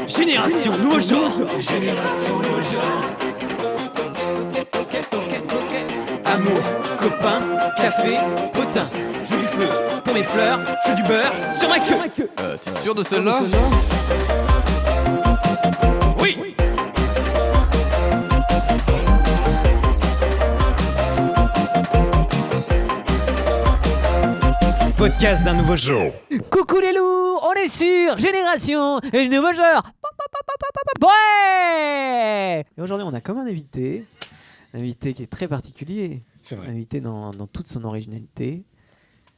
Génération nouveau genre. Génération nouveau genre. Amour, copain, café, potin. Je veux du feu pour mes fleurs, je veux du beurre sur ma queue. T'es sûr de celle-là? Oui. Podcast d'un nouveau genre. Coucou les loups, on est sur Génération et le nouveau genre. Ouais. Et aujourd'hui, on a comme un invité qui est très particulier. C'est vrai. Un invité dans toute son originalité.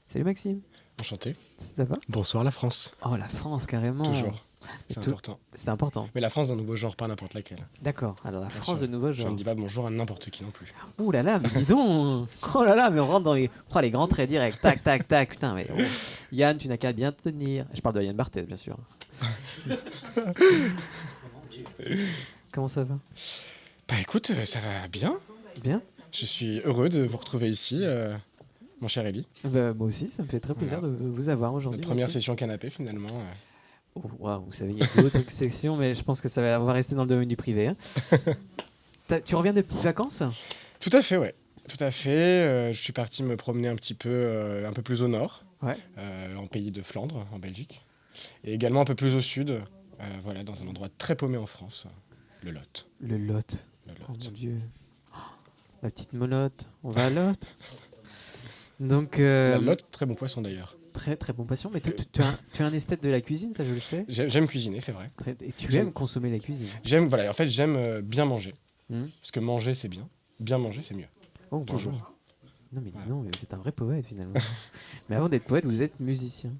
Salut Maxime. Enchanté. Ça va? Bonsoir la France. Oh, la France, carrément. Toujours. C'est Tout- important. C'est important. Mais la France d'un nouveau genre, pas n'importe laquelle. D'accord. Alors, la Bien France sûr. de nouveau Je genre. ne dis pas bonjour à n'importe qui non plus. Ouh là là, mais dis donc. Oh là là, mais on rentre dans les grands traits directs. Tac, tac, tac. Putain, mais oh. Yann, tu n'as qu'à bien te tenir. Je parle de Yann Barthès, bien sûr. Comment ça va? Bah écoute, ça va bien. Bien? Je suis heureux de vous retrouver ici, mon cher Eli. Bah, moi aussi, ça me fait très plaisir de vous avoir aujourd'hui. Notre première Maxime. session canapé finalement. Oh, waouh, vous savez, il y a d'autres sections, mais je pense que on va rester dans le domaine du privé. Hein. Tu reviens de petites vacances? Tout à fait, ouais. Tout à fait. Je suis parti me promener un petit peu, un peu plus au nord, Ouais. en pays de Flandre, en Belgique. Et également un peu plus au sud, voilà, dans un endroit très paumé en France, le Lot. Le Lot. Le Oh Lot. mon Dieu. Oh, ma petite monote. On va à Lot. Donc, La Lot, très bon poisson d'ailleurs. très très bon passion. Mais tu es un esthète de la cuisine, ça je le sais. J'aime cuisiner, c'est vrai. Et tu J'aime. aimes consommer la cuisine. Voilà, en fait, j'aime bien manger. Hmm. Parce que manger, c'est bien. Bien manger, c'est mieux. Oh, Toujours. bravo. Non mais dis donc, mais c'est un vrai poète finalement. Mais avant d'être poète, vous êtes musicien,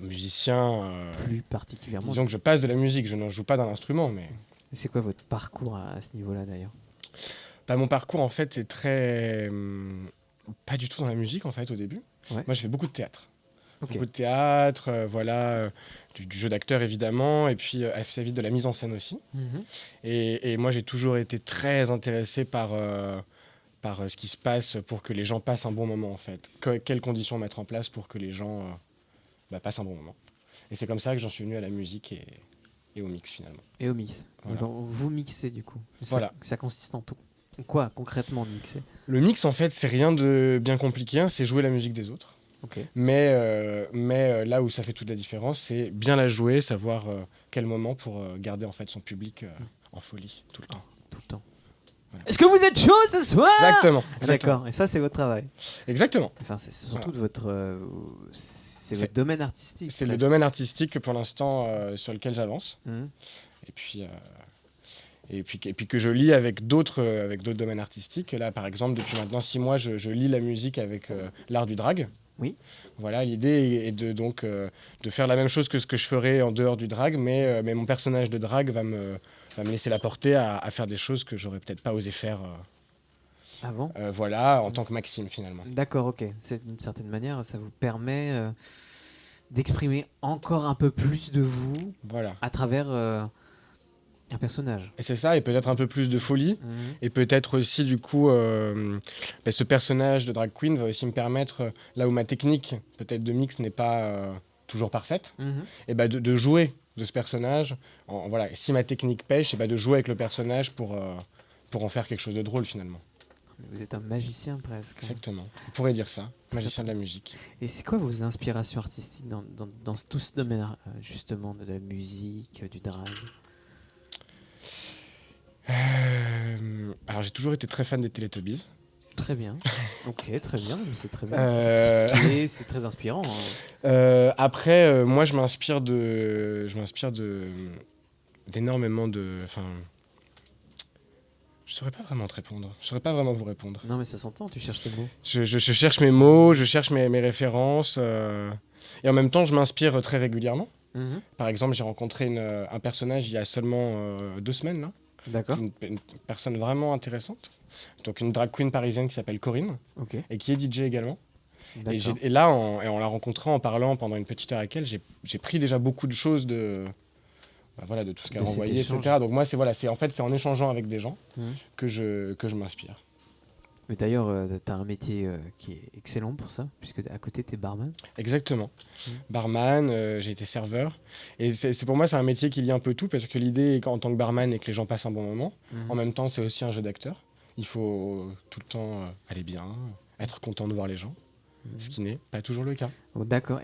Musicien, plus particulièrement. disons que je passe de la musique, je ne joue pas d'un instrument, mais C'est quoi votre parcours à ce niveau-là d'ailleurs? bah, mon parcours, en fait, est très... pas du tout dans la musique, en fait, au début. Ouais. Moi, je fais beaucoup de théâtre. Ok. Beaucoup de théâtre, du jeu d'acteur, évidemment, et puis assez vite de la mise en scène aussi. Mhm. Et moi, j'ai toujours été très intéressé par ce qui se passe pour que les gens passent un bon moment, en fait. Quelles conditions mettre en place pour que les gens passent un bon moment. Et c'est comme ça que j'en suis venu à la musique et au mix, finalement. Et au mix. Voilà. Donc, vous mixez du coup. Voilà. Ça consiste en tout. Quoi concrètement mixer? Le mix, en fait, c'est rien de bien compliqué, hein, c'est jouer la musique des autres. Ok. Mais là où ça fait toute la différence, c'est bien la jouer, savoir quel moment pour garder en fait son public en folie tout le temps. Tout le temps. Voilà. Est-ce que vous êtes chaud ce soir? Exactement. Ah, d'accord. Et ça c'est votre travail. Exactement. Enfin c'est surtout Voilà. de votre. C'est C'est- votre domaine artistique. C'est le presque. domaine artistique pour l'instant sur lequel j'avance. Mhm. Et puis que je lis avec d'autres domaines artistiques. Là, par exemple, depuis maintenant 6 mois, je lis la musique avec l'art du drag. Oui. Voilà, l'idée est de faire la même chose que ce que je ferais en dehors du drag, mais mon personnage de drag va me laisser la porter à faire des choses que j'aurais peut-être pas osé faire Avant. voilà, en tant que Maxime, finalement. D'accord. Ok. C'est d'une certaine manière ça vous permet d'exprimer encore un peu plus de vous Voilà. à travers un personnage. Et c'est ça, et peut-être un peu plus de folie. Mhm. Et peut-être aussi, du coup, ce personnage de drag queen va aussi me permettre, là où ma technique, peut-être de mix, n'est pas toujours parfaite, Mhm. et de jouer de ce personnage. Voilà, si ma technique pêche, et de jouer avec le personnage pour en faire quelque chose de drôle, finalement. Vous êtes un magicien presque. Exactement. On pourrait dire ça, magicien de la musique. Et c'est quoi vos inspirations artistiques dans tout ce domaine, justement, de la musique, du drag? Alors, j'ai toujours été très fan des Teletubbies. Très bien. Ok, très bien. C'est très bien. Euh, C'est très inspirant. Hein. Après, moi, je m'inspire d'énormément de... Enfin, je saurais pas vraiment te répondre. Je saurais pas vraiment vous répondre. Non, mais ça s'entend, tu cherches tes mots. Je cherche mes mots, je cherche mes références. Et en même temps, je m'inspire très régulièrement. Mhm. Par exemple, j'ai rencontré un personnage il y a seulement 2 semaines, là. D'accord. Une personne vraiment intéressante. Donc une drag queen parisienne qui s'appelle Corinne Ok. et qui est DJ également. D'accord. Et là, en la rencontrant, en parlant pendant une petite heure avec elle, j'ai pris déjà beaucoup de choses de tout ce qu'elle De cet renvoyait, échange. etc. Donc moi, c'est en échangeant avec des gens Mhm. que je m'inspire. Mais d'ailleurs, tu as un métier qui est excellent pour ça, puisque à côté, tu es barman. Exactement. Barman, j'ai été serveur. Et pour moi, c'est un métier qui lie un peu tout, parce que l'idée, en tant que barman, est que les gens passent un bon moment. En même temps, c'est aussi un jeu d'acteur. Il faut tout le temps aller bien, être content de voir les gens, ce qui n'est pas toujours le cas. Oh, d'accord.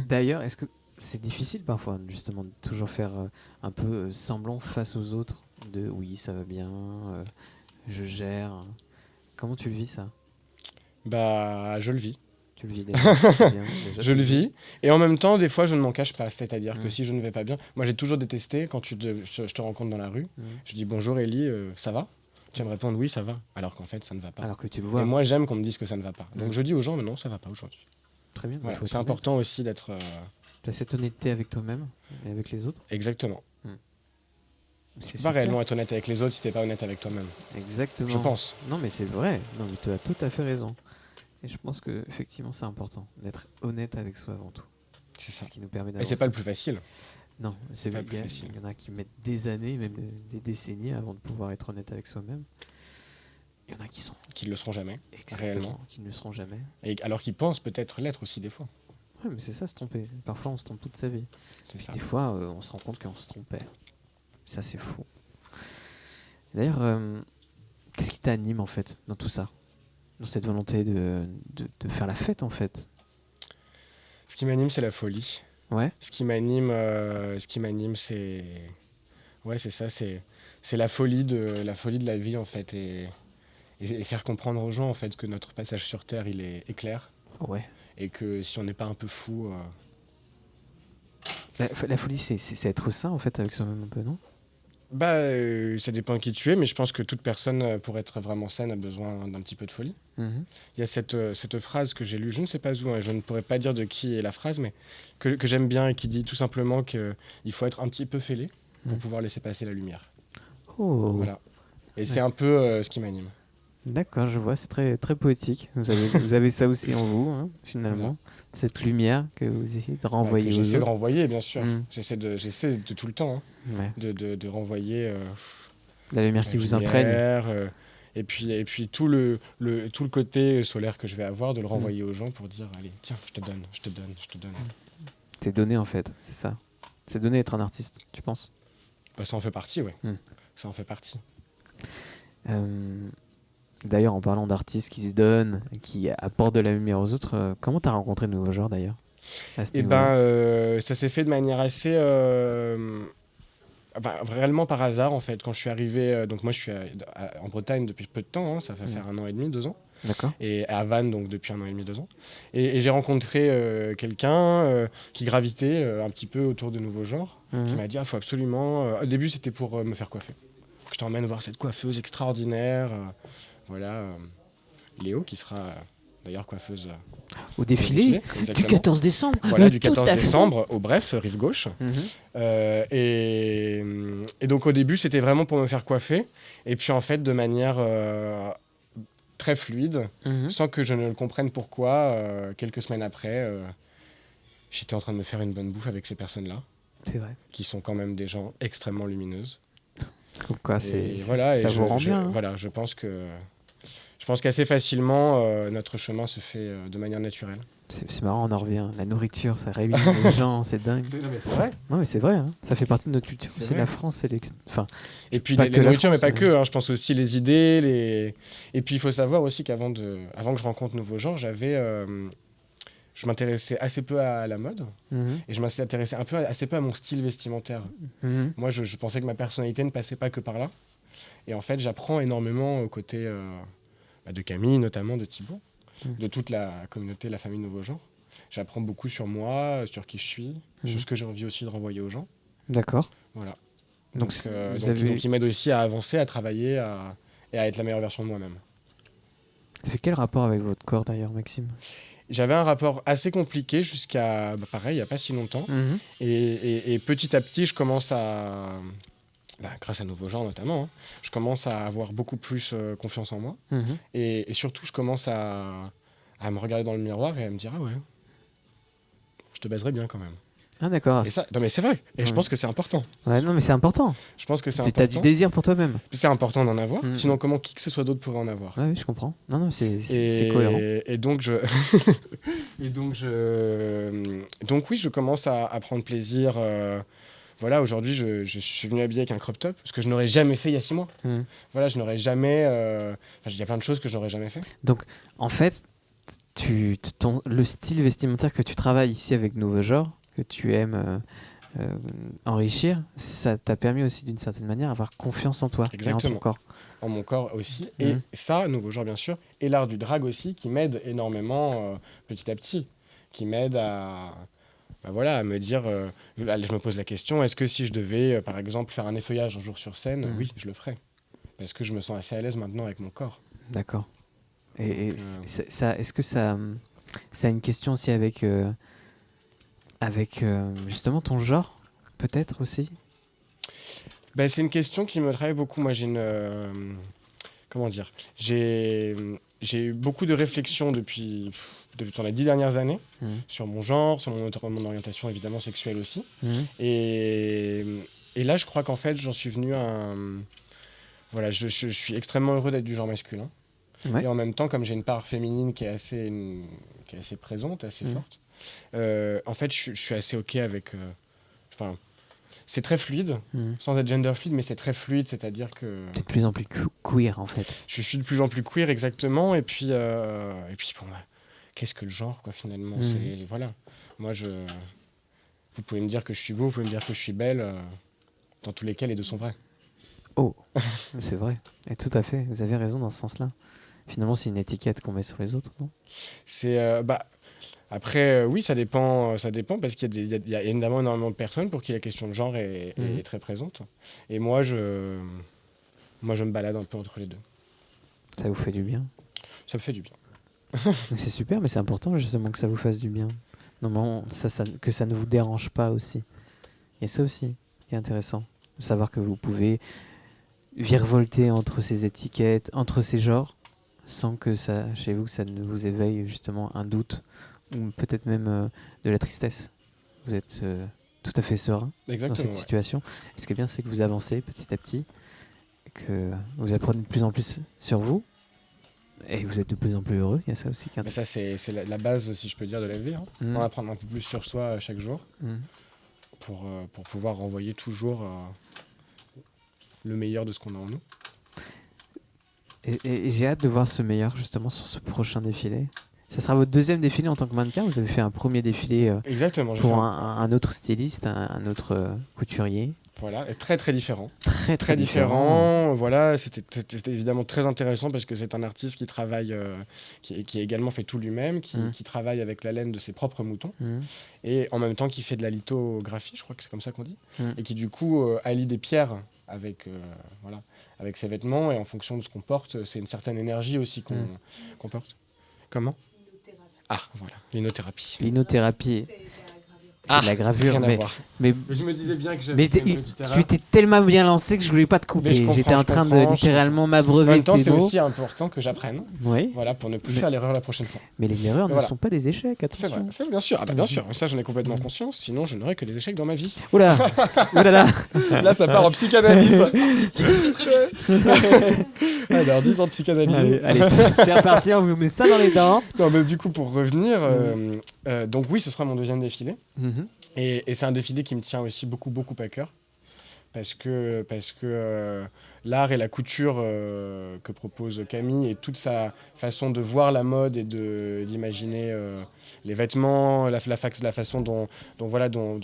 D'ailleurs, est-ce que c'est difficile parfois, justement, de toujours faire un peu semblant face aux autres, de oui, ça va bien, je gère. Comment tu le vis, ça? Bah, je le vis. Tu le vis déjà, c'est bien, déjà, Je tu le vis. Et en même temps, des fois, je ne m'en cache pas. C'est-à-dire que si je ne vais pas bien, moi, j'ai toujours détesté quand je te rencontre dans la rue. Je dis bonjour Ellie, ça va? Tu vas me répondre oui, ça va. Alors qu'en fait, ça ne va pas. Alors que tu le vois. Et moi, j'aime qu'on me dise que ça ne va pas. Donc je dis aux gens, mais non, ça va pas aujourd'hui. Très bien. Voilà. Il faut C'est être important aussi d'être. Tu as cette honnêteté avec toi-même et avec les autres. Exactement. C'est Tu peux super. pas réellement être honnête avec les autres si t'es pas honnête avec toi-même. Exactement. Je pense. Non, mais c'est vrai. Non, mais tu as tout à fait raison. Et je pense que effectivement, c'est important d'être honnête avec soi avant tout. C'est ça. Ce qui nous permet Et d'avancer. c'est pas le plus facile. Non, c'est pas il plus y, facile. il y en a qui mettent des années, même des décennies avant de pouvoir être honnête avec soi-même. Il y en a qui sont Qu'ils le seront jamais. exactement, Réellement. qui ne le seront jamais. Et alors qu'ils pensent peut-être l'être aussi des fois. Ouais, mais c'est ça, se tromper. Parfois, on se trompe toute sa vie. C'est ça. Des fois, on se rend compte qu'on se trompait. Ça, c'est fou. D'ailleurs, qu'est-ce qui t'anime en fait dans tout ça, dans cette volonté de faire la fête en fait? Ce qui m'anime, c'est la folie. Ouais. Ce qui m'anime, c'est, ouais, c'est ça, c'est la folie de la vie en fait, et faire comprendre aux gens en fait que notre passage sur Terre il est clair, Ouais. et que si on n'est pas un peu fou, La folie, c'est être sain en fait avec soi-même un peu, non? ça dépend de qui tu es, mais je pense que toute personne pour être vraiment saine a besoin d'un petit peu de folie. Mhm. Il y a cette phrase que j'ai lue, je ne sais pas où, hein, je ne pourrais pas dire de qui est la phrase, mais que j'aime bien et qui dit tout simplement qu'il faut être un petit peu fêlé pour pouvoir laisser passer la lumière. Oh. Voilà. Et c'est un peu ce qui m'anime. D'accord, je vois, c'est très, très poétique. Vous avez ça aussi en vous, hein, finalement. Voilà. Cette lumière que vous essayez de renvoyer aux J'essaie de autres. renvoyer, bien sûr. Mm. J'essaie de tout le temps Ouais. de renvoyer La lumière la qui vous imprègne. lumière, et puis tout le côté solaire que je vais avoir, de le renvoyer aux gens pour dire allez, tiens, je te donne. T'es donné en fait, c'est ça. C'est donné être un artiste, tu penses? Bah, ça en fait partie, ouais. Mm. Ça en fait partie. D'ailleurs, en parlant d'artistes qui se donnent, qui apportent de la lumière aux autres, comment t'as rencontré de nouveaux genres d'ailleurs à ce Et niveau-là? ça s'est fait de manière assez réellement par hasard en fait. Quand je suis arrivé, donc moi je suis en Bretagne depuis peu de temps, hein, ça va faire 1 an et demi, 2 ans. D'accord. Et à Vannes donc depuis 1 an et demi, 2 ans. Et j'ai rencontré quelqu'un qui gravitait un petit peu autour de nouveaux genres, qui m'a dit faut absolument. Au début c'était pour me faire coiffer. Que je t'emmène voir cette coiffeuse extraordinaire. Voilà, Léo qui sera d'ailleurs coiffeuse. Au défilé du exactement. 14 décembre. Voilà, du Tout 14 à fait. décembre au Bref, rive gauche. Et donc au début, c'était vraiment pour me faire coiffer. Et puis en fait, de manière très fluide, sans que je ne le comprenne pourquoi, quelques semaines après, j'étais en train de me faire une bonne bouffe avec ces personnes-là, C'est vrai. qui sont quand même des gens extrêmement lumineuses. Comme quoi, Et voilà, ça vous rend bien. Hein. Voilà, je pense qu'assez facilement, notre chemin se fait de manière naturelle. C'est marrant, on en revient. La nourriture, ça réunit les gens, c'est dingue. Non, mais c'est vrai. Non, mais c'est vrai, hein. Ça fait partie de notre culture. C'est C'est vrai. la France, c'est les. Enfin, Et puis pas les que la nourritures, mais France, pas que. Hein, je pense aussi les idées. Et puis il faut savoir aussi qu'avant que je rencontre nouveaux genres, je m'intéressais assez peu à la mode. Et je m'intéressais assez peu à mon style vestimentaire. Moi, je pensais que ma personnalité ne passait pas que par là. Et en fait, j'apprends énormément aux côtés de Camille, notamment de Thibaut, de toute la communauté, la famille Nouveau Genre. J'apprends beaucoup sur moi, sur qui je suis, sur ce que j'ai envie aussi de renvoyer aux gens. D'accord. Voilà. Donc, Donc il m'aide aussi à avancer, à travailler et à être la meilleure version de moi-même. Ça fait quel rapport avec votre corps d'ailleurs, Maxime? J'avais un rapport assez compliqué jusqu'à, pareil, il n'y a pas si longtemps. Et petit à petit, je commence à... grâce à Nouveau Genre notamment, hein, je commence à avoir beaucoup plus confiance en moi. Et surtout, je commence à me regarder dans le miroir et à me dire « Ah ouais, je te baiserais bien quand même ». Ah d'accord. Et ça, non mais c'est vrai. Et je Ouais. pense que c'est important. Ouais, non mais c'est important. Je pense que c'est Tu as du important. désir pour toi-même. C'est important d'en avoir. Mm. Sinon, comment qui que ce soit d'autre pourrait en avoir? Ouais, oui, je comprends. Non, non, c'est cohérent. Et donc donc oui, je commence à prendre plaisir. Voilà, aujourd'hui, je suis venu habillé avec un crop top, ce que je n'aurais jamais fait il y a 6 mois. Mm. Voilà, je n'aurais jamais. Enfin, il y a plein de choses que j'aurais jamais fait. Donc, en fait, le style vestimentaire que tu travailles ici avec Nouveau Genre, que tu aimes enrichir, ça t'a permis aussi d'une certaine manière d'avoir confiance en toi et en ton Exactement. corps. En mon corps aussi. Et Mhm. ça, nouveau genre bien sûr, et l'art du drag aussi, qui m'aide énormément petit à petit, qui m'aide à me dire, là, je me pose la question, est-ce que si je devais, par exemple, faire un effeuillage un jour sur scène, Mhm. oui, je le ferais. Parce que je me sens assez à l'aise maintenant avec mon corps. D'accord. Et Donc, est-ce que ça a une question aussi avec justement ton genre, peut-être aussi? Ben, c'est une question qui me travaille beaucoup. Moi, j'ai une... comment dire? J'ai eu beaucoup de réflexions depuis dans les 10 dernières années Mhm. sur mon genre, sur mon orientation évidemment sexuelle aussi. Mhm. Et là, je crois qu'en fait, j'en suis venu à un... Voilà, je suis extrêmement heureux d'être du genre masculin. Ouais. Et en même temps, comme j'ai une part féminine qui est assez présente, assez Mhm. forte, en fait, je suis assez OK avec... Enfin, c'est très fluide, Mhm. sans être gender fluide, mais c'est très fluide, c'est-à-dire que T'es de plus en plus queer en fait. je suis de plus en plus queer, exactement. Et puis bon, bah, qu'est-ce que le genre, quoi, finalement? Mhm. C'est... Voilà. Moi, vous pouvez me dire que je suis beau, vous pouvez me dire que je suis belle. Dans tous les cas, les deux sont vrais. Oh, c'est vrai. Et tout à fait, vous avez raison dans ce sens-là. Finalement, c'est une étiquette qu'on met sur les autres, non? C'est... après, oui, ça dépend parce qu'il y a énormément de personnes pour qui la question de genre est Mhm. très présente. Et moi, je me balade un peu entre les deux. Ça vous fait du bien. Ça me fait du bien. Donc c'est super, mais c'est important justement que ça vous fasse du bien. Normalement, que ça ne vous dérange pas aussi. Et ça aussi, qui est intéressant. De savoir que vous pouvez virevolter entre ces étiquettes, entre ces genres, sans que ça, chez vous, ça ne vous éveille justement un doute, ou peut-être même de la tristesse. Vous êtes tout à fait serein dans Exactement. cette Ouais. situation. Et ce qui est bien, c'est que vous avancez petit à petit, que vous apprenez de plus en plus sur vous, et vous êtes de plus en plus heureux. Il y a ça aussi qui est Mais ça, c'est la base, si je peux dire, de la vie. Hein. Mhm. En apprendre un peu plus sur soi chaque jour Mhm. pour pouvoir renvoyer toujours le meilleur de ce qu'on a en nous. Et j'ai hâte de voir ce meilleur justement sur ce prochain défilé. Ça sera votre deuxième défilé en tant que mannequin. Vous avez fait un premier défilé Exactement. j'ai pour fait un autre styliste, un autre couturier. Voilà, et très très différent. Très Très différent. Voilà, c'était évidemment très intéressant parce que c'est un artiste qui travaille, qui a également fait tout lui-même, qui travaille avec la laine de ses propres moutons Mhm. et en même temps qui fait de la lithographie, je crois que c'est comme ça qu'on dit, Mhm. et qui du coup allie des pierres avec, avec ses vêtements et en fonction de ce qu'on porte, c'est une certaine énergie aussi qu'on porte. Comment? Ah, voilà, l'inothérapie. L'inothérapie, c'est Ah, de la gravure, rien à mais, voir. mais, Mais je me disais bien que j'avais mais fait tu une petite erreur. étais tellement bien lancé que je voulais pas te Mais je couper. comprends, J'étais en je train de comprends, littéralement En m'abreuver même de temps, tes c'est mots. aussi important que j'apprenne, Oui, voilà, pour ne plus Mais- faire l'erreur la prochaine fois. mais les erreurs Voilà. ne sont pas des échecs, C'est vrai, attention. ça, bien sûr. Ah bah, bien sûr, ça j'en ai complètement conscience, sinon je n'aurais que des échecs dans ma vie. Oula, oulala. Là, ça part en psychanalyse. Alors, 10 ans de psychanalyse. Allez, c'est reparti, on vous met ça dans les dents. Non, mais du coup, pour revenir, donc oui, ce sera mon deuxième défilé. Mhm. Et c'est un défilé qui me tient aussi beaucoup, beaucoup à cœur. Parce que l'art et la couture que propose Camille et toute sa façon de voir la mode et d'imaginer les vêtements, la façon dont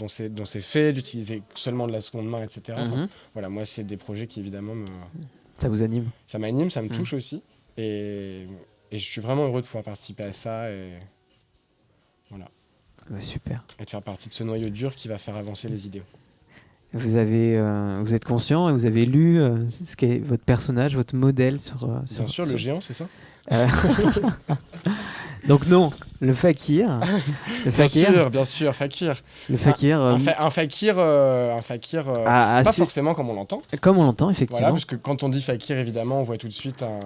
c'est fait, d'utiliser seulement de la seconde main, etc. Enfin, Mhm. voilà, moi, c'est des projets qui, évidemment, Ça vous anime. ça m'anime, ça me touche aussi. Et je suis vraiment heureux de pouvoir participer à ça et Ouais, super. de faire partie de ce noyau dur qui va faire avancer les idées. Vous êtes conscient et vous avez lu ce qu'est votre personnage, votre modèle sur Bien sûr, le géant, c'est ça? Euh, Donc non, le fakir. Le fakir. Bien sûr, fakir. Le fakir. Un fakir, pas assez- forcément comme on l'entend. Comme on l'entend, Voilà, effectivement. parce que quand on dit fakir, évidemment, on voit tout de suite un.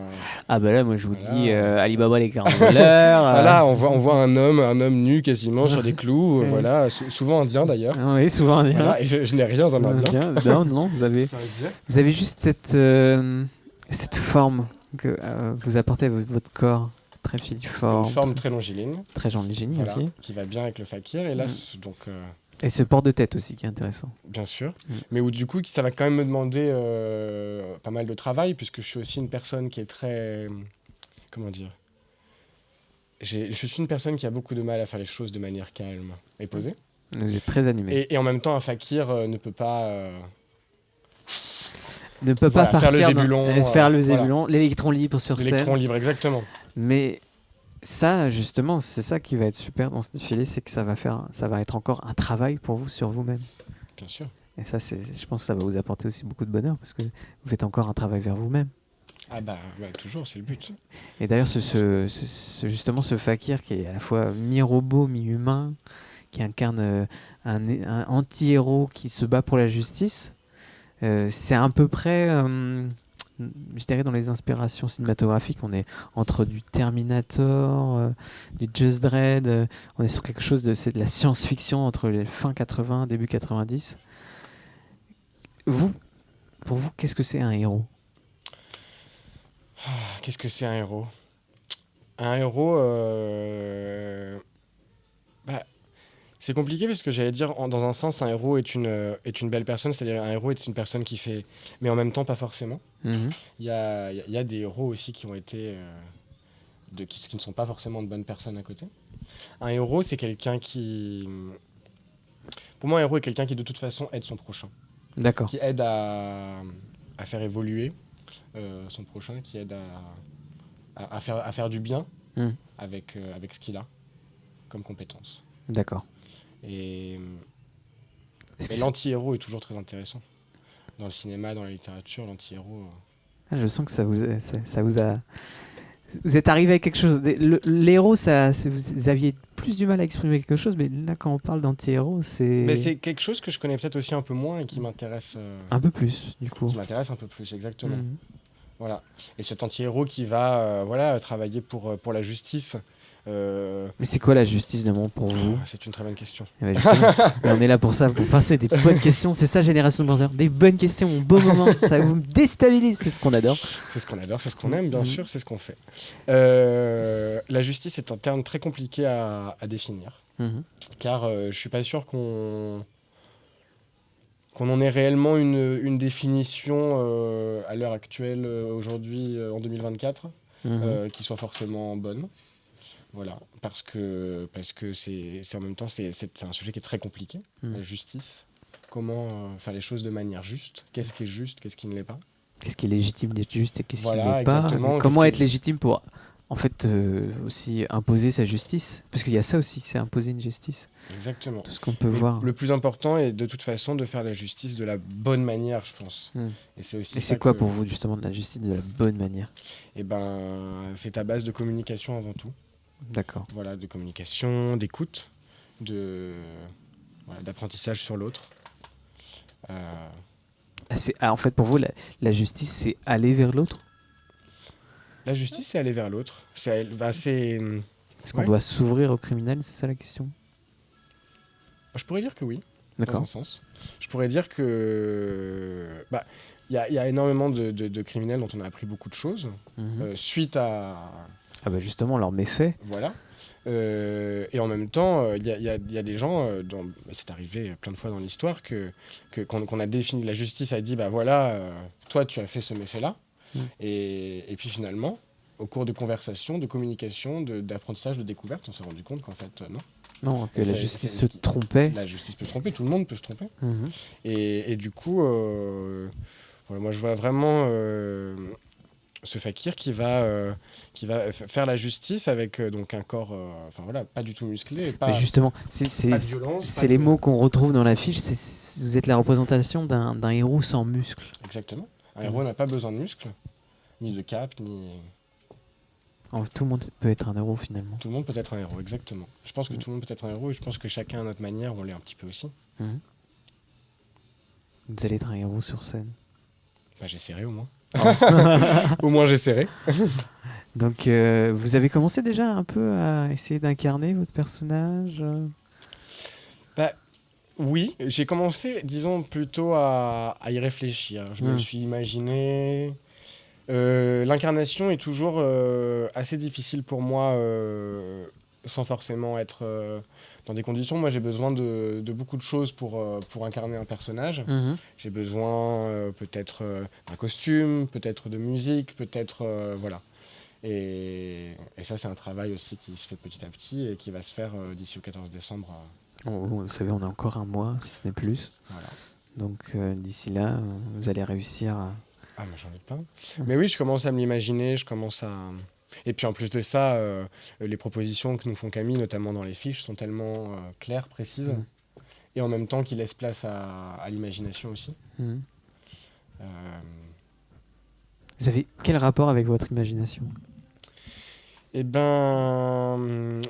Ah bah là, moi je vous Voilà. dis Alibaba les 40 voleurs. Voilà, on voit un homme nu quasiment sur des clous, Ouais. voilà, souvent indien d'ailleurs. Oui, souvent. Voilà, et je n'ai rien d'un indien. Non, non, vous avez juste cette forme que vous apportez à votre corps, très filiforme, Une forme très longiligne, très génie voilà, aussi. qui va bien avec le fakir. Et là, donc, Et ce port de tête aussi qui est intéressant. bien sûr, Mm. mais où du coup, ça va quand même me demander pas mal de travail, puisque je suis aussi une personne qui est très. Comment dire je suis une personne qui a beaucoup de mal à faire les choses de manière calme et posée. Vous êtes très animé. Et en même temps, un fakir ne peut pas. Ne peut voilà, pas faire le partir zébulon, faire le voilà. zébulon, l'électron libre sur L'électron scène. libre, exactement. Mais ça, justement, c'est ça qui va être super dans ce défilé, c'est que ça va être encore un travail pour vous sur vous-même. Bien sûr. Et ça, je pense que ça va vous apporter aussi beaucoup de bonheur parce que vous faites encore un travail vers vous-même. Ah bah toujours, c'est le but. Et d'ailleurs, justement, ce fakir qui est à la fois mi-robot, mi-humain, qui incarne un anti-héros qui se bat pour la justice, c'est à peu près, je dirais, dans les inspirations cinématographiques, on est entre du Terminator, du Just Dredd, on est sur quelque chose c'est de la science-fiction entre les fin 80, début 90. Pour vous, qu'est-ce que c'est un héros ? Qu'est-ce que c'est un héros ? Un héros, c'est compliqué parce que j'allais dire, dans un sens, un héros est une belle personne, c'est-à-dire un héros est une personne qui fait, mais en même temps pas forcément. Mhm. Il y a des héros aussi qui ont été, qui ne sont pas forcément de bonnes personnes à côté. Un héros, c'est quelqu'un qui, pour moi, un héros est quelqu'un qui de toute façon aide son prochain, D'accord. qui aide à faire évoluer son prochain, qui aide à faire du bien Mm. avec ce qu'il a comme compétence. D'accord. Et Est-ce que l'anti-héros est toujours très intéressant. Dans le cinéma, dans la littérature, l'anti-héros... je sens que ça vous a... Vous êtes arrivé à quelque chose. L'héros, vous aviez plus du mal à exprimer quelque chose, mais là, quand on parle d'anti-héros, Mais c'est quelque chose que je connais peut-être aussi un peu moins et qui m'intéresse... un peu plus, du coup. qui m'intéresse un peu plus, exactement. Mhm. Voilà. Et cet anti-héros qui va travailler pour la justice... Mais c'est quoi la justice de monde pour vous ? c'est une très bonne question. Eh ben, justement, mais on est là pour ça, pour passer des bonnes questions. C'est ça, Génération de Penseurs. Des bonnes questions, au bon moment. Ça vous déstabilise, c'est ce qu'on adore. C'est ce qu'on adore, c'est ce qu'on aime, bien Mhm. sûr, c'est ce qu'on fait. La justice est un terme très compliqué à définir, Mhm. car je suis pas sûr qu'on en ait réellement une définition à l'heure actuelle, aujourd'hui, en 2024, Mhm. qui soit forcément bonne. Voilà, parce que c'est en même temps, c'est un sujet qui est très compliqué, la justice. Comment faire les choses de manière juste ? Qu'est-ce qui est juste ? Qu'est-ce qui ne l'est pas ? Qu'est-ce qui est légitime d'être juste et qu'est-ce qui Voilà, n'est pas ? exactement. Comment Qu'est-ce être qui- légitime pour, en fait, aussi imposer sa justice ? Parce qu'il y a ça aussi, c'est imposer une justice. Exactement. Tout ce qu'on peut Mais voir. le plus important est de toute façon de faire la justice de la bonne manière, je pense. Mm. Et c'est aussi Et ça c'est quoi que- pour vous, justement, de la justice de la bonne manière ? Eh ben, c'est à base de communication avant tout. D'accord. Voilà, de communication, d'écoute, d'apprentissage sur l'autre. En fait, pour vous, la justice, c'est aller vers l'autre ? La justice, c'est aller vers l'autre. C'est Est-ce qu'on Ouais. doit s'ouvrir aux criminels ? C'est ça la question ? je pourrais dire que oui. Dans D'accord. un sens. Je pourrais dire que il y a énormément de criminels dont on a appris beaucoup de choses Mhm. suite à Ah bah justement, leur méfait. voilà. Et en même temps, il y a des gens dont c'est arrivé plein de fois dans l'histoire qu'on a défini, la justice a dit bah voilà, toi tu as fait ce méfait là, et puis finalement au cours de conversations, de communication, d'apprentissage, de découverte, on s'est rendu compte qu'en fait non. Non, que Et la c'est- justice c'est- se trompait. La justice peut se tromper, tout le monde peut se tromper. Mhm. Et du coup, voilà, moi je vois vraiment ce fakir qui va faire la justice avec donc un corps, pas du tout musclé, Mais justement, pas de violence. c'est pas les de- mots qu'on retrouve dans l'affiche. Vous êtes la représentation d'un héros sans muscles. Exactement. Un héros n'a pas besoin de muscles, ni de cape, ni. Tout le monde peut être un héros finalement. Tout le monde peut être un héros, exactement. Je pense que tout le monde peut être un héros et je pense que chacun à notre manière, on l'est un petit peu aussi. Mhm. Vous allez être un héros sur scène. Bah, j'essaierai au moins. Oh. Au moins j'essaierai. Donc, vous avez commencé déjà un peu à essayer d'incarner votre personnage Oui, j'ai commencé, disons, plutôt à y réfléchir. Je me suis imaginé... l'incarnation est toujours assez difficile pour moi, sans forcément être dans des conditions. Moi, j'ai besoin de beaucoup de choses pour incarner un personnage. J'ai besoin peut-être d'un costume, peut-être de musique, peut-être... voilà. Et ça, c'est un travail aussi qui se fait petit à petit et qui va se faire d'ici au 14 décembre. Vous savez, on a encore un mois, si ce n'est plus. Voilà. Donc, d'ici là, vous allez réussir à... Ah, mais j'en ai pas. Mais oui, je commence à me l'imaginer, je commence à... Et puis en plus de ça, les propositions que nous font Camille, notamment dans les fiches, sont tellement claires, précises, et en même temps qui laissent place à l'imagination aussi. Vous avez quel rapport avec votre imagination ? Eh ben,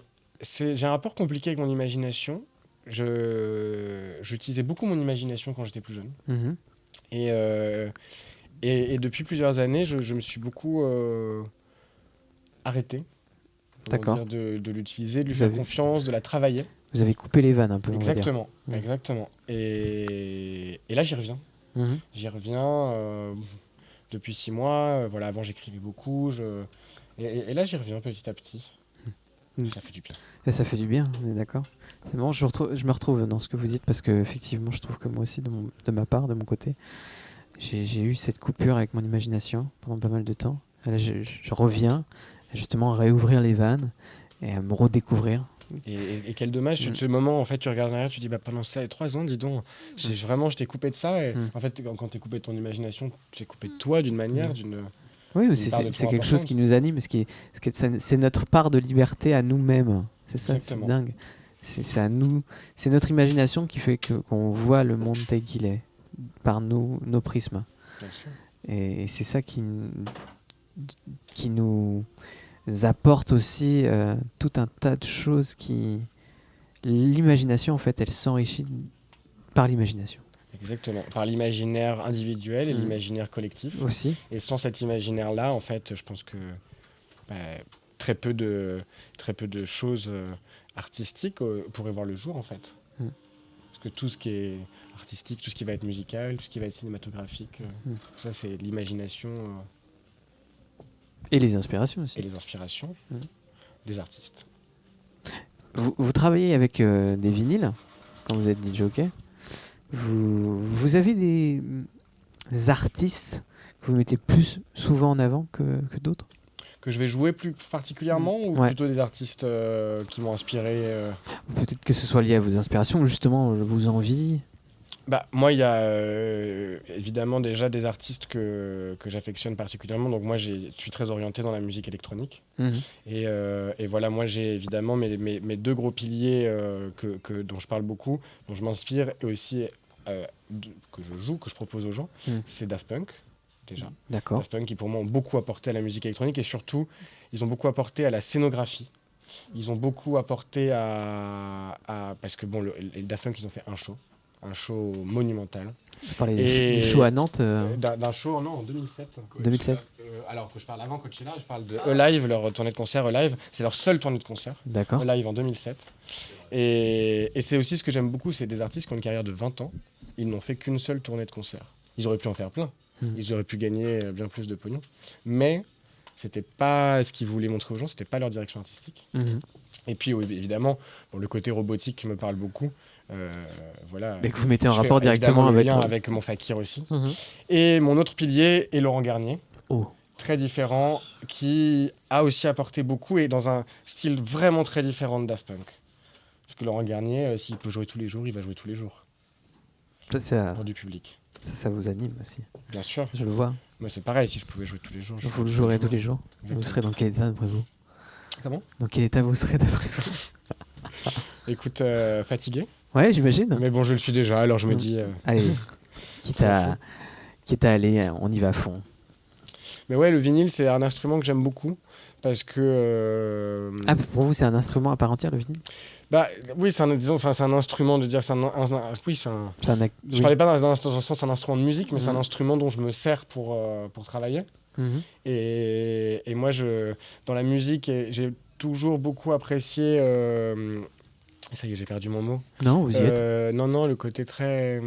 j'ai un rapport compliqué avec mon imagination. J'utilisais beaucoup mon imagination quand j'étais plus jeune. Et depuis plusieurs années, je me suis beaucoup arrêté. D'accord. De l'utiliser, de lui faire confiance, de la travailler. Vous avez coupé les vannes un peu, Exactement, on va dire. exactement. Et là, j'y reviens. J'y reviens depuis 6 mois. Voilà, avant, j'écrivais beaucoup. Et là, j'y reviens petit à petit. Ça fait du bien. Et ça fait du bien, on est d'accord. C'est bon, je me retrouve dans ce que vous dites parce que effectivement, je trouve que moi aussi, de ma part, de mon côté, j'ai eu cette coupure avec mon imagination pendant pas mal de temps. Et là, je reviens justement à réouvrir les vannes et à me redécouvrir. Et quel dommage, ce moment, en fait, tu regardes derrière, tu dis, bah, pendant ça, 3 ans, dis donc, je t'ai coupé de ça. Et en fait, quand t'es coupé de ton imagination, tu t'es coupé de toi d'une manière, Oui, c'est quelque chose qui nous anime, c'est notre part de liberté à nous-mêmes. C'est ça, c'est dingue. C'est à nous, c'est notre imagination qui fait qu'on voit le monde tel qu'il est, par nos prismes. Bien sûr. Et c'est ça qui nous apporte aussi tout un tas de choses l'imagination, en fait, elle s'enrichit par l'imagination. Exactement, par l'imaginaire individuel et l'imaginaire collectif. Aussi. Et sans cet imaginaire-là, en fait, je pense que très peu de choses artistiques pourraient voir le jour, en fait. Parce que tout ce qui est artistique, tout ce qui va être musical, tout ce qui va être cinématographique, tout ça, c'est l'imagination. Et les inspirations aussi. Et les inspirations des artistes. Vous travaillez avec des vinyles quand vous êtes DJ. Vous avez des artistes que vous mettez plus souvent en avant que d'autres ? Que je vais jouer plus particulièrement ou plutôt des artistes qui m'ont inspiré Peut-être que ce soit lié à vos inspirations, justement, vos envies. Moi, il y a évidemment déjà des artistes que j'affectionne particulièrement. Donc moi, je suis très orienté dans la musique électronique. Et voilà, moi, j'ai évidemment mes 2 gros piliers dont je parle beaucoup, dont je m'inspire, et aussi que je joue, que je propose aux gens. C'est Daft Punk, déjà. D'accord. Daft Punk, qui pour moi ont beaucoup apporté à la musique électronique, et surtout, ils ont beaucoup apporté à la scénographie. Ils ont beaucoup apporté parce que bon, les Daft Punk, ils ont fait un show monumental. Vous parlez du show à Nantes D'un show en 2007. 2007. Alors que je parle avant Coachella, je parle de E-Live, leur tournée de concert E-Live. C'est leur seule tournée de concert. D'accord. E-Live en 2007. Et c'est aussi ce que j'aime beaucoup, c'est des artistes qui ont une carrière de 20 ans. Ils n'ont fait qu'une seule tournée de concert. Ils auraient pu en faire plein. Ils auraient pu gagner bien plus de pognon. Mais c'était pas ce qu'ils voulaient montrer aux gens, c'était pas leur direction artistique. Et puis évidemment, le côté robotique me parle beaucoup. Voilà. Mais que vous mettez en rapport directement avec mon fakir aussi. Et mon autre pilier est Laurent Garnier. Très différent, qui a aussi apporté beaucoup et dans un style vraiment très différent de Daft Punk. Parce que Laurent Garnier, s'il peut jouer tous les jours, il va jouer tous les jours. Pour du public. Ça vous anime aussi. Bien sûr. Je le vois. Moi, c'est pareil, si je pouvais jouer tous les jours. Vous le jouerez tous les jours. Exactement. Vous serez dans quel état d'après vous ? Comment ? Dans quel état vous serez d'après vous ? Écoute, fatigué. Ouais, j'imagine. Mais bon, je le suis déjà, alors je me dis... Allez, quitte à aller, on y va à fond. Mais ouais, le vinyle, c'est un instrument que j'aime beaucoup parce que... Ah, pour vous, c'est un instrument à part entière, le vinyle? Bah, oui, c'est un instrument de dire... oui, je Oui. parlais pas dans le sens un instrument de musique, mais c'est un Mhm. instrument dont je me sers pour travailler. Mhm. Et moi, dans la musique, j'ai toujours beaucoup apprécié... ça y est, j'ai perdu mon mot. Non, vous y êtes. Non, le côté très...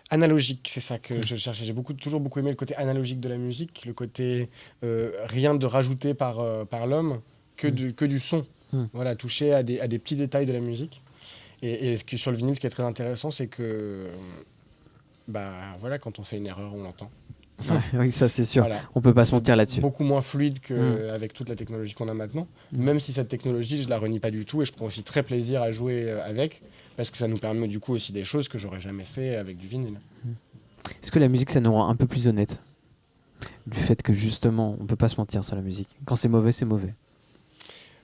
analogique, c'est ça que je cherchais. J'ai toujours beaucoup aimé le côté analogique de la musique, le côté rien de rajouté par l'homme, que du son. Voilà, toucher à des petits détails de la musique. Et sur le vinyle, ce qui est très intéressant, c'est que voilà, quand on fait une erreur, on l'entend. Ouais, oui, ça c'est sûr. Voilà. On peut pas se mentir là-dessus. Beaucoup moins fluide qu'avec toute la technologie qu'on a maintenant. Même si cette technologie, je la renie pas du tout et je prends aussi très plaisir à jouer avec, parce que ça nous permet du coup aussi des choses que j'aurais jamais fait avec du vinyle. Est-ce que la musique, ça nous rend un peu plus honnête? Du fait que justement, on peut pas se mentir sur la musique. Quand c'est mauvais, c'est mauvais.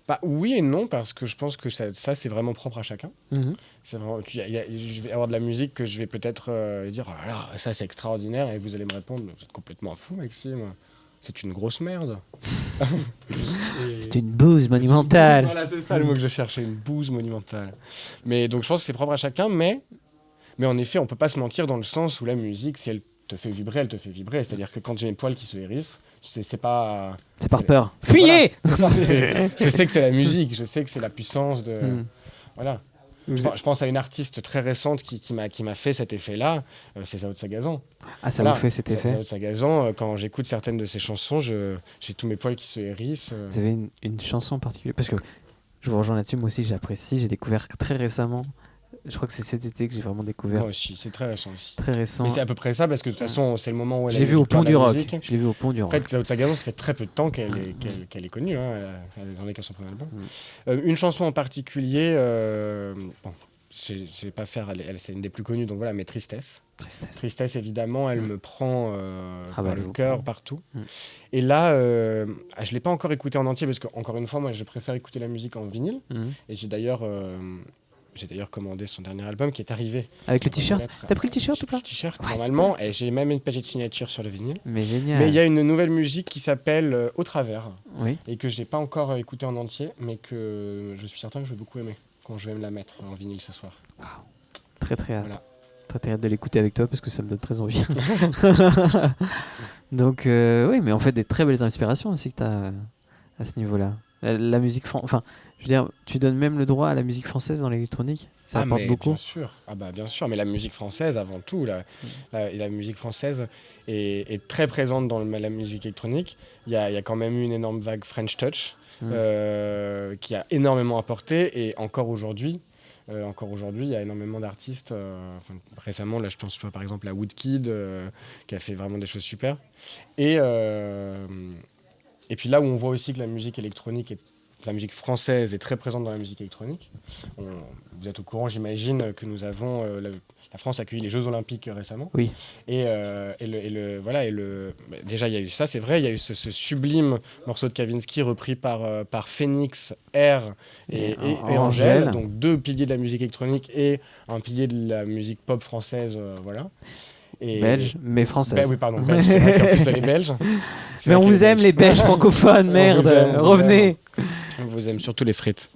Bah, oui et non, parce que je pense que ça c'est vraiment propre à chacun. Mhm. C'est vraiment, je vais avoir de la musique que je vais peut-être dire oh là, ça c'est extraordinaire, et vous allez me répondre vous êtes complètement fou, Maxime. C'est une grosse merde. C'est une bouse monumentale. Voilà, c'est ça le mot que je cherchais, une bouse monumentale. Mais donc je pense que c'est propre à chacun, mais en effet, on peut pas se mentir dans le sens où la musique, si elle te fait vibrer, elle te fait vibrer. C'est-à-dire que quand j'ai mes poils qui se hérissent, c'est pas... C'est par peur. Voilà. Fuyez. Je sais que c'est la musique, je sais que c'est la puissance de... Voilà. Je pense à une artiste très récente qui m'a fait cet effet-là, c'est Zao de Sagazan. Ah, ça Voilà. vous fait cet effet? Zao de Sagazan, quand j'écoute certaines de ses chansons, j'ai tous mes poils qui se hérissent. Vous avez une chanson en particulier? Parce que je vous rejoins là-dessus, moi aussi j'apprécie. J'ai découvert très récemment, je crois que c'est cet été que j'ai vraiment découvert. Moi aussi, c'est très récent aussi. Très récent. Mais c'est à peu près ça, parce que de toute façon, c'est le moment où elle Je a l'ai vu au Pont du Rock. musique. Je l'ai vu au Pont du En Rock. fait, Zao de Sagazan, ça fait très peu de temps qu'elle est connue. Hein. Ça a donné qu'à son premier album. Une chanson en particulier, bon, je vais pas faire, c'est une des plus connues, donc voilà, mais Tristesse. Tristesse, évidemment, elle me prend par le cœur partout. Et là, je l'ai pas encore écouté en entier, parce que encore une fois, moi, je préfère écouter la musique en vinyle. Et j'ai d'ailleurs commandé son dernier album qui est arrivé. Avec le t-shirt? T'as pris le t-shirt ou pas? Le t-shirt, normalement, et j'ai même une petite signature sur le vinyle. Mais génial. Mais il y a une nouvelle musique qui s'appelle Au Travers, Oui. et que je n'ai pas encore écouté en entier, mais que je suis certain que je vais beaucoup aimer quand je vais me la mettre en vinyle ce soir. Wow. Très très hâte. Voilà. Très hâte de l'écouter avec toi parce que ça me donne très envie. Donc oui, mais en fait des très belles inspirations aussi que tu as à ce niveau-là. La musique enfin, je veux dire, tu donnes même le droit à la musique française dans l'électronique. Ça apporte beaucoup. Bien sûr. Bien sûr, mais la musique française avant tout, la musique française est très présente dans la musique électronique. Il y a quand même eu une énorme vague French Touch qui a énormément apporté, et encore aujourd'hui, il y a énormément d'artistes. Récemment, là, je pense par exemple à Woodkid, qui a fait vraiment des choses super. Et puis là où on voit aussi que la musique électronique la musique française est très présente dans la musique électronique. Vous êtes au courant, j'imagine, que nous avons... la France a accueilli les Jeux Olympiques récemment. Oui. Déjà, il y a eu ça, c'est vrai. Il y a eu ce sublime morceau de Kavinsky repris par Phoenix, R et Angèle. Donc deux piliers de la musique électronique et un pilier de la musique pop française. Voilà. Belge, mais française. Oui, pardon, belge. C'est vrai qu'en plus, elle est belge. Mais on vous aime, les Belges francophones, merde. Revenez. On vous aime, surtout les frites.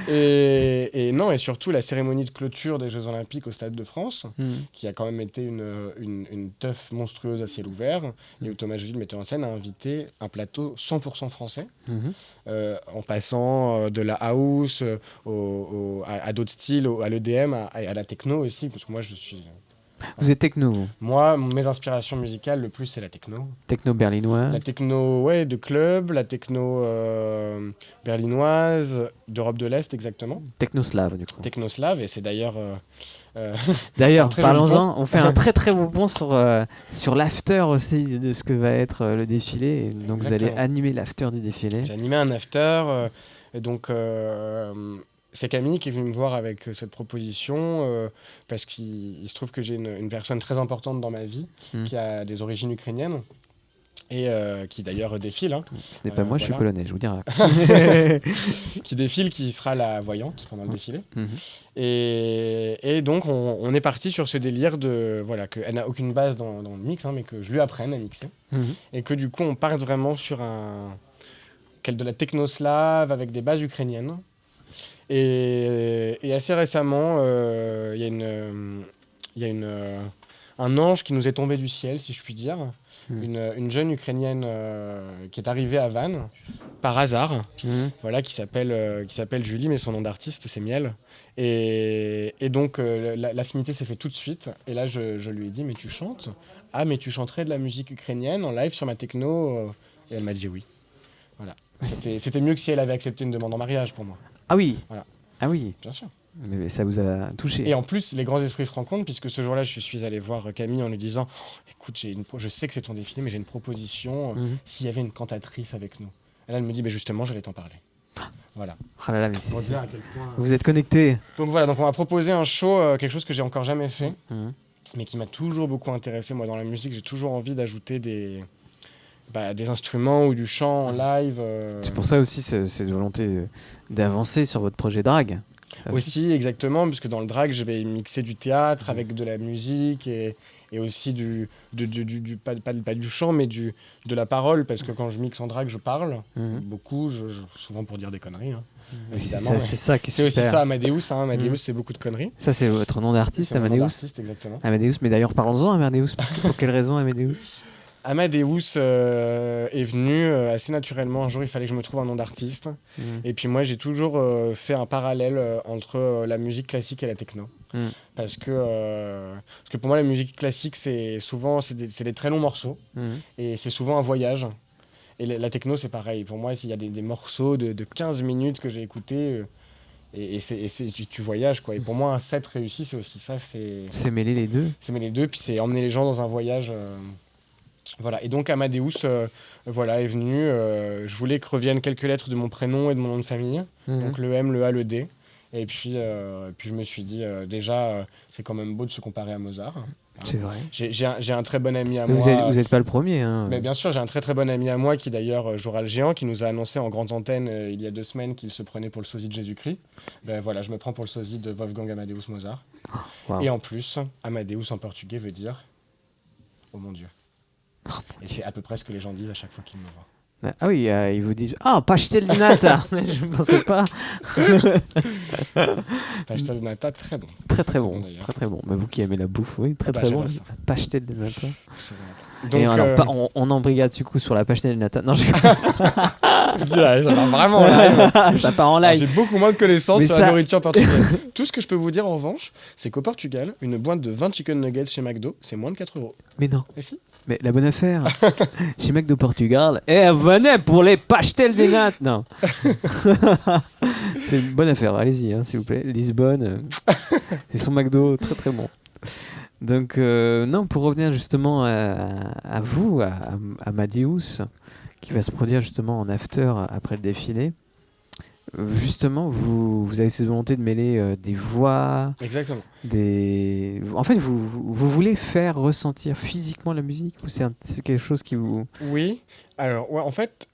et surtout la cérémonie de clôture des Jeux Olympiques au Stade de France, qui a quand même été une teuf monstrueuse à ciel ouvert, et où Thomas Joly, le metteur en scène, a invité un plateau 100% français, en passant de la house à d'autres styles, à l'EDM, à la techno aussi, parce que moi je suis... Vous êtes techno, vous? Moi, mes inspirations musicales, le plus, c'est la techno. Techno berlinoise. La techno, de club, la techno berlinoise, d'Europe de l'Est, exactement. Technoslave, du coup. Technoslave, et c'est d'ailleurs... D'ailleurs, parlons-en, on fait un très très beau pont sur l'after aussi de ce que va être le défilé. Donc vous allez animer l'after du défilé. J'ai animé un after, et donc... c'est Camille qui est venue me voir avec cette proposition parce qu'il se trouve que j'ai une personne très importante dans ma vie qui a des origines ukrainiennes et qui d'ailleurs défile, hein, Ce n'est pas moi, je suis voilà. polonais, je vous dirai. qui défile, qui sera la voyante pendant le défilé. Mhm. Et donc, on est parti sur ce délire de, voilà, qu'elle n'a aucune base dans le mix, hein, mais que je lui apprenne à mixer. Mhm. Et que du coup, on parte vraiment sur de la techno-slave avec des bases ukrainiennes. Et assez récemment, il y a un ange qui nous est tombé du ciel, si je puis dire. Une jeune Ukrainienne qui est arrivée à Vannes, par hasard, Mhm. voilà, qui s'appelle Julie, mais son nom d'artiste, c'est Miel. Et donc, l'affinité s'est faite tout de suite. Et là, je lui ai dit, mais tu chantes ? Ah, mais tu chanterais de la musique ukrainienne en live sur ma techno ? Et elle m'a dit oui. Voilà. C'était mieux que si elle avait accepté une demande en mariage pour moi. Ah oui. Voilà. Ah oui. Bien sûr. Mais ça vous a touché. Et en plus, les grands esprits se rencontrent, puisque ce jour-là, je suis allé voir Camille en lui disant « Écoute, je sais que c'est ton défilé, mais j'ai une proposition, Mhm. s'il y avait une cantatrice avec nous. » Et là, elle me dit « Justement, j'allais t'en parler. » Voilà. Oh là là, mais Pour dire à quel point... Vous êtes connectés. Donc voilà, donc on m'a proposé un show, quelque chose que j'ai encore jamais fait, Mhm. mais qui m'a toujours beaucoup intéressé. Moi, dans la musique, j'ai toujours envie d'ajouter des instruments ou du chant en live. C'est pour ça aussi cette volonté d'avancer sur votre projet drag. Ça Aussi, exactement, puisque dans le drag, je vais mixer du théâtre avec de la musique et aussi pas du chant, mais de la parole, parce que quand je mixe en drag, je parle Mhm. beaucoup, souvent pour dire des conneries, hein, Oui, c'est évidemment. ça, c'est ça qui est C'est super. aussi ça, Amadeus. Hein, Amadeus, c'est beaucoup de conneries. Ça, c'est votre nom d'artiste, C'est mon nom Amadeus. d'artiste, exactement. Amadeus, mais d'ailleurs, parlons-en, Amadeus. Pour quelle raison, Amadeus? Amadeus est venu assez naturellement. Un jour, il fallait que je me trouve un nom d'artiste. Mhm. Et puis moi, j'ai toujours fait un parallèle entre la musique classique et la techno. Mm. Parce que pour moi, la musique classique, c'est des très longs morceaux. Mhm. Et c'est souvent un voyage. Et la techno, c'est pareil. Pour moi, il y a des morceaux de 15 minutes que j'ai écoutés. Tu voyages, quoi. Et pour moi, un set réussi, c'est aussi ça. C'est mêler les deux. C'est mêler les deux, puis c'est emmener les gens dans un voyage. Voilà. Et donc, Amadeus voilà, est venu. Je voulais que reviennent quelques lettres de mon prénom et de mon nom de famille. Mhm. Donc, le M, le A, le D. Et puis je me suis dit, déjà, c'est quand même beau de se comparer à Mozart. C'est vrai. J'ai un très bon ami à Mais moi. vous êtes pas le premier. Hein. Mais bien sûr, j'ai un très très bon ami à moi qui d'ailleurs jouera le géant, qui nous a annoncé en grande antenne il y a 2 semaines qu'il se prenait pour le sosie de Jésus-Christ. Ben voilà, je me prends pour le sosie de Wolfgang Amadeus Mozart. Wow. Et en plus, Amadeus en portugais veut dire « Oh mon Dieu ». Et c'est à peu près ce que les gens disent à chaque fois qu'ils me voient. Ah oui, ils vous disent ah pastel de nata. Je ne pensais pas. Pastel de nata, très bon. Très très bon, D'ailleurs. très très bon. Mais vous qui aimez la bouffe, oui, très Ah bah, très bon. j'adore ça. Pastel de nata. Donc, Et alors, on embrigade du coup sur la pastel de nata. Non, je dis, là, ça va vraiment en live. ça part en Alors, live. j'ai beaucoup moins de connaissances Mais sur ça- la nourriture portugaise. Tout ce que je peux vous dire en revanche, c'est qu'au Portugal, une boîte de 20 chicken nuggets chez McDo, c'est moins de 4 €. Mais non. Et si? Mais la bonne affaire. Chez McDo Portugal. Eh, venez pour les pastel de nata. Non. C'est une bonne affaire. Allez-y, hein, s'il vous plaît. Lisbonne. C'est son McDo très très bon. Donc, non, pour revenir justement à vous, à Amadeus, qui va se produire justement en after après le défilé. Justement, vous avez cette volonté de mêler des voix, Exactement. En fait, vous voulez faire ressentir physiquement la musique ou c'est quelque chose qui vous... Oui. Alors, ouais, en fait,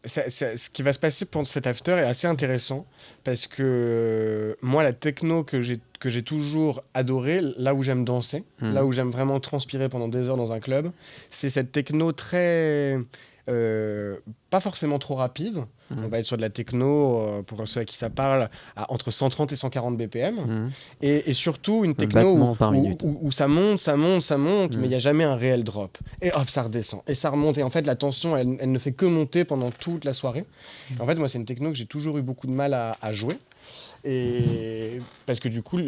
ce qui va se passer pendant cet after est assez intéressant parce que moi, la techno que j'ai toujours adorée, là où j'aime danser, là où j'aime vraiment transpirer pendant des heures dans un club, c'est cette techno très... pas forcément trop rapide. On va être sur de la techno, pour ceux à qui ça parle, entre 130 et 140 BPM. Et surtout une techno battement par minute. où ça monte, mais il n'y a jamais un réel drop. Et hop, ça redescend. Et ça remonte. Et en fait, la tension, elle ne fait que monter pendant toute la soirée. En fait, moi, c'est une techno que j'ai toujours eu beaucoup de mal à jouer. Et parce que du coup,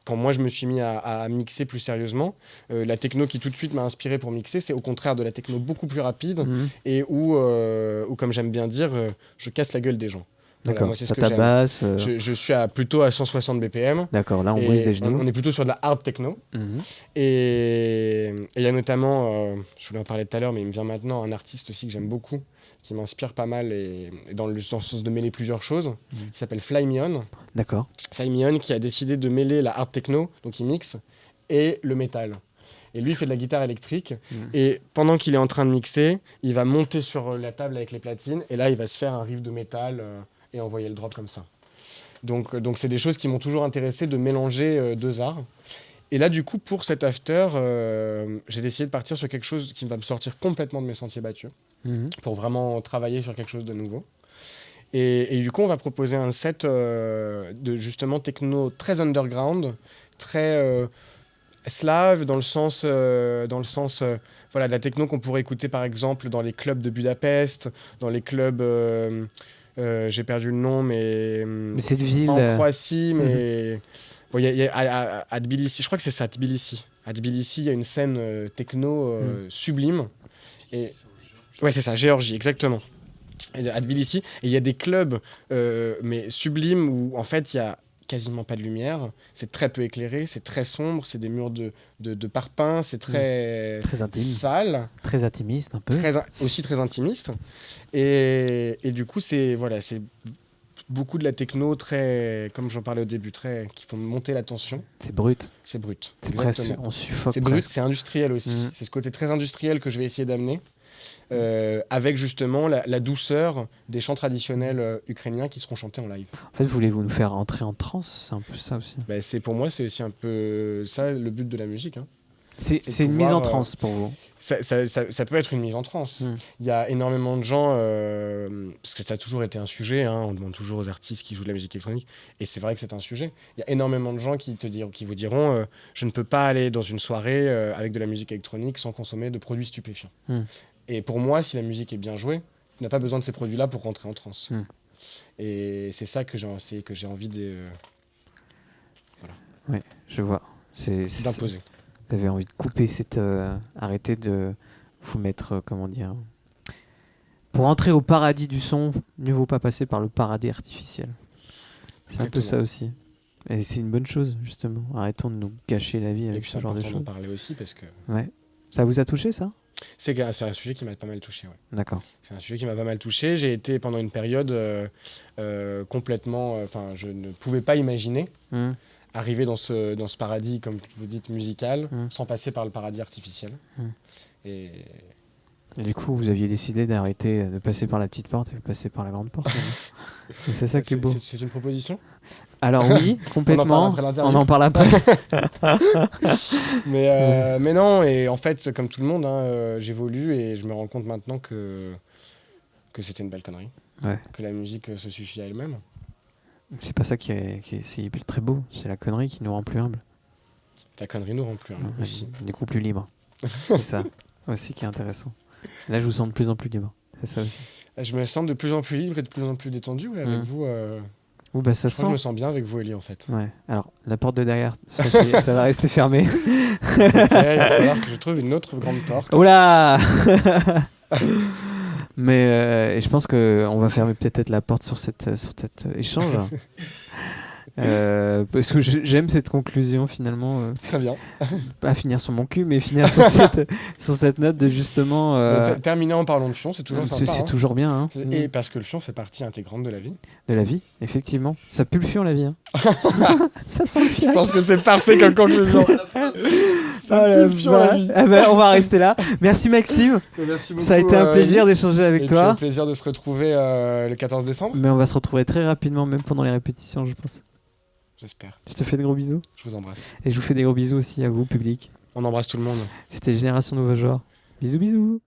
quand moi je me suis mis à mixer plus sérieusement, la techno qui tout de suite m'a inspiré pour mixer, c'est au contraire de la techno beaucoup plus rapide et où comme j'aime bien dire, je casse la gueule des gens. Voilà, D'accord, moi, c'est ça ce que j'aime. tabasse. Je suis plutôt à 160 BPM. D'accord, là on Et brise des genoux. on est plutôt sur de la hard techno. Mhm. Et il y a notamment, je voulais en parler tout à l'heure, mais il me vient maintenant un artiste aussi que j'aime beaucoup, qui m'inspire pas mal et dans le sens de mêler plusieurs choses, qui s'appelle Fly Me On. D'accord. Fly Me On qui a décidé de mêler la hard techno, donc il mixe, et le métal. Et lui, il fait de la guitare électrique. Mm. Et pendant qu'il est en train de mixer, il va monter sur la table avec les platines. Et là, il va se faire un riff de métal et envoyer le drop comme ça. Donc c'est des choses qui m'ont toujours intéressé de mélanger deux arts. Et là, du coup, pour cet after, j'ai décidé de partir sur quelque chose qui va me sortir complètement de mes sentiers battus, Mhm. pour vraiment travailler sur quelque chose de nouveau. Et du coup, on va proposer un set de justement techno très underground, très slave dans le sens voilà, de la techno qu'on pourrait écouter par exemple dans les clubs de Budapest, dans les clubs, j'ai perdu le nom, mais cette ville, pas en Croatie, mais bon, y a à Tbilissi, je crois que c'est ça, à Tbilissi. À Tbilissi, il y a une scène techno sublime. Et ouais, c'est ça, Géorgie, exactement. Et à Tbilissi, et il y a des clubs mais sublimes où en fait il y a quasiment pas de lumière, c'est très peu éclairé, c'est très sombre, c'est des murs de parpaing, c'est très très intime, sale, très intimiste un peu. aussi très intimiste. Et du coup, c'est beaucoup de la techno, très, comme j'en parlais au début, qui font monter la tension. C'est brut. C'est brut. C'est exactement. presque, on suffoque. C'est brut, presque. c'est industriel aussi. Mhm. C'est ce côté très industriel que je vais essayer d'amener. Avec justement la douceur des chants traditionnels ukrainiens qui seront chantés en live. En fait, voulez-vous nous faire entrer en transe? C'est un peu ça aussi. Bah, pour moi, c'est aussi un peu ça le but de la musique. Hein. C'est une mise en transe pour vous. Ça peut être une mise en transe. Mm. Il y a énormément de gens, parce que ça a toujours été un sujet, hein, on demande toujours aux artistes qui jouent de la musique électronique, et c'est vrai que c'est un sujet. Il y a énormément de gens qui vous diront je ne peux pas aller dans une soirée avec de la musique électronique sans consommer de produits stupéfiants. Mm. Et pour moi, si la musique est bien jouée, tu n'as pas besoin de ces produits-là pour rentrer en transe. Mm. Et c'est ça que j'ai envie Oui, je vois. d'imposer. Vous avez envie de couper cette... arrêter de vous mettre, comment dire... Pour entrer au paradis du son, mieux vaut pas passer par le paradis artificiel. C'est un peu ça aussi. Et c'est une bonne chose, justement. Arrêtons de nous gâcher la vie Et avec puis ce genre de c'est important choses. d'en parler aussi parce que Ouais. Ça vous a touché, ça? c'est un sujet qui m'a pas mal touché. Ouais. D'accord. C'est un sujet qui m'a pas mal touché. J'ai été pendant une période complètement... Enfin, je ne pouvais pas imaginer Mm. arriver dans ce paradis, comme vous dites, musical, Mm. sans passer par le paradis artificiel. Mm. Et Et du coup, vous aviez décidé d'arrêter de passer par la petite porte et de passer par la grande porte. Et c'est ça qui est beau. C'est une proposition. Alors oui, complètement. après l'interview. On en parle après. Mais non, et en fait, comme tout le monde, hein, j'évolue et je me rends compte maintenant que c'était une belle connerie. Ouais. Que la musique se suffit à elle-même. C'est pas ça qui est si très beau. C'est la connerie qui nous rend plus humbles. La connerie nous rend plus humbles Ouais, aussi. Du coup, plus libre. C'est ça aussi qui est intéressant. Là, je vous sens de plus en plus libre. C'est ça aussi. Je me sens de plus en plus libre et de plus en plus détendu ouais, avec vous. Ouh, bah ça Je crois que je me sent. sens bien avec vous, Ellie, en fait. Ouais. Alors, la porte de derrière, sachez, ça va rester fermé. Ok, il va falloir que je trouve une autre grande porte. Oh là Mais et je pense qu'on va fermer peut-être la porte sur cet échange. Parce que j'aime cette conclusion finalement. Très bien. Pas finir sur mon cul, mais finir sur cette note de justement. Terminer en parlant de fion, c'est toujours sympa. C'est hein. toujours bien. Hein. Et parce que le fion fait partie intégrante de la vie. De la vie, effectivement. Ça pue le fion, la vie. Hein. Ça sent le Je fion. pense que c'est parfait comme conclusion. Ça pue le fion, la vie. Ah ben, on va rester là. Merci Maxime. Merci beaucoup. Ça a été un plaisir d'échanger avec et toi. Puis un plaisir de se retrouver le 14 décembre. Mais on va se retrouver très rapidement, même pendant les répétitions, je pense. J'espère. Je te fais de gros bisous. Je vous embrasse. Et je vous fais des gros bisous aussi à vous, public. On embrasse tout le monde. C'était Génération Nouveau Genre. Bisous, bisous.